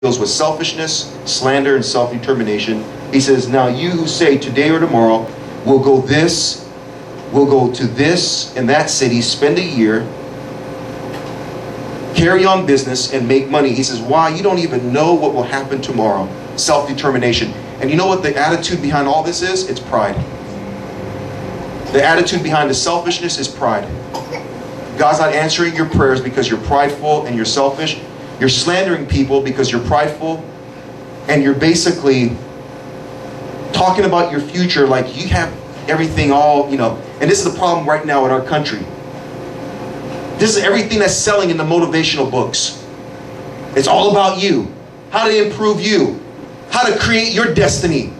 deals with selfishness, slander, and self-determination. He says, now you who say today or tomorrow, we'll go to this and that city, spend a year, carry on business, and make money. He says, why? You don't even know what will happen tomorrow. Self-determination. And you know what the attitude behind all this is? It's pride. The attitude behind the selfishness is pride. God's not answering your prayers because you're prideful and you're selfish. You're slandering people because you're prideful, and you're basically talking about your future like you have everything all, and this is the problem right now in our country. This is everything that's selling in the motivational books. It's all about you. How to improve you. How to create your destiny.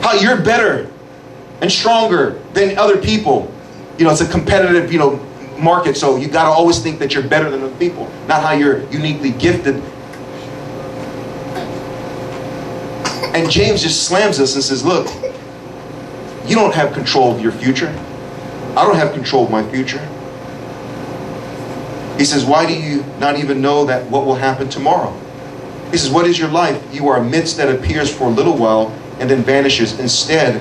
How you're better and stronger than other people. It's a competitive, market, so you got to always think that you're better than other people, not how you're uniquely gifted. And James just slams us and says, look, you don't have control of your future. I don't have control of my future. He says, why do you not even know that what will happen tomorrow? He says, what is your life? You are a mist that appears for a little while and then vanishes. Instead,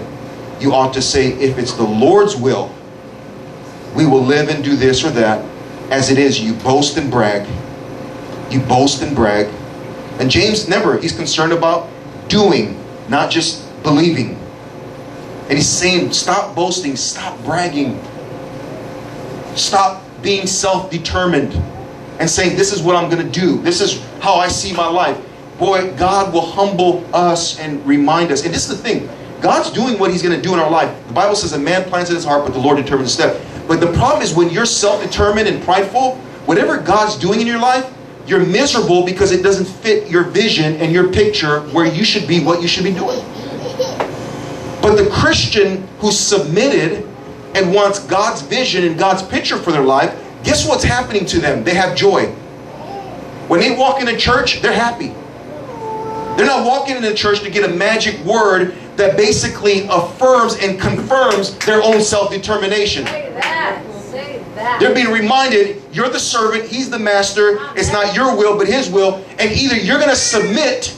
you ought to say, if it's the Lord's will, we will live and do this or that. As it is, you boast and brag. You boast and brag. And James, never, he's concerned about doing, not just believing. And he's saying, stop boasting, stop bragging. Stop being self-determined and saying, this is what I'm going to do. This is how I see my life. Boy, God will humble us and remind us. And this is the thing. God's doing what he's going to do in our life. The Bible says a man plans in his heart, but the Lord determines the step. But the problem is when you're self-determined and prideful, whatever God's doing in your life, you're miserable because it doesn't fit your vision and your picture where you should be, what you should be doing. But the Christian who's submitted and wants God's vision and God's picture for their life, guess what's happening to them? They have joy. When they walk into church, they're happy. They're not walking into church to get a magic word that basically affirms and confirms their own self-determination. Say that. Say that. They're being reminded, you're the servant, he's the master. It's not your will, but his will. And either you're going to submit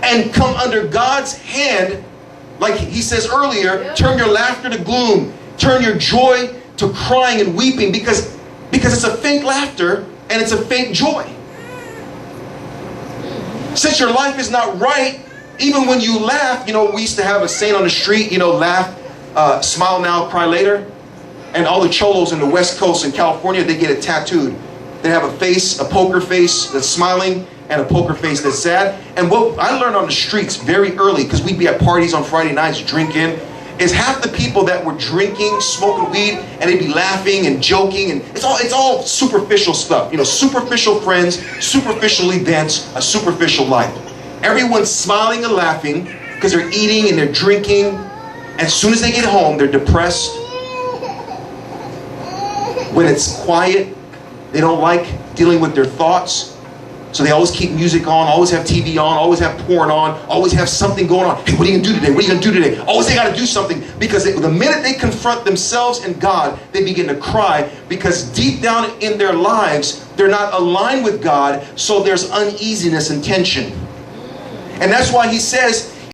and come under God's hand, like he says earlier, turn your laughter to gloom, turn your joy to crying and weeping, because it's a fake laughter and it's a fake joy. Since your life is not right, even when you laugh, we used to have a saying on the street, laugh, smile now, cry later. And all the cholos in the West Coast in California, they get it tattooed. They have a face, a poker face that's smiling, and a poker face that's sad. And what I learned on the streets very early, because we'd be at parties on Friday nights drinking, is half the people that were drinking, smoking weed, and they'd be laughing and joking, and it's all superficial stuff. Superficial friends, superficial events, a superficial life. Everyone's smiling and laughing because they're eating and they're drinking. As soon as they get home, they're depressed. When it's quiet, they don't like dealing with their thoughts. So they always keep music on, always have TV on, always have porn on, always have something going on. Hey, what are you going to do today? What are you going to do today? Always they got to do something, because the minute they confront themselves and God, they begin to cry, because deep down in their lives, they're not aligned with God, so there's uneasiness and tension. And that's why he says,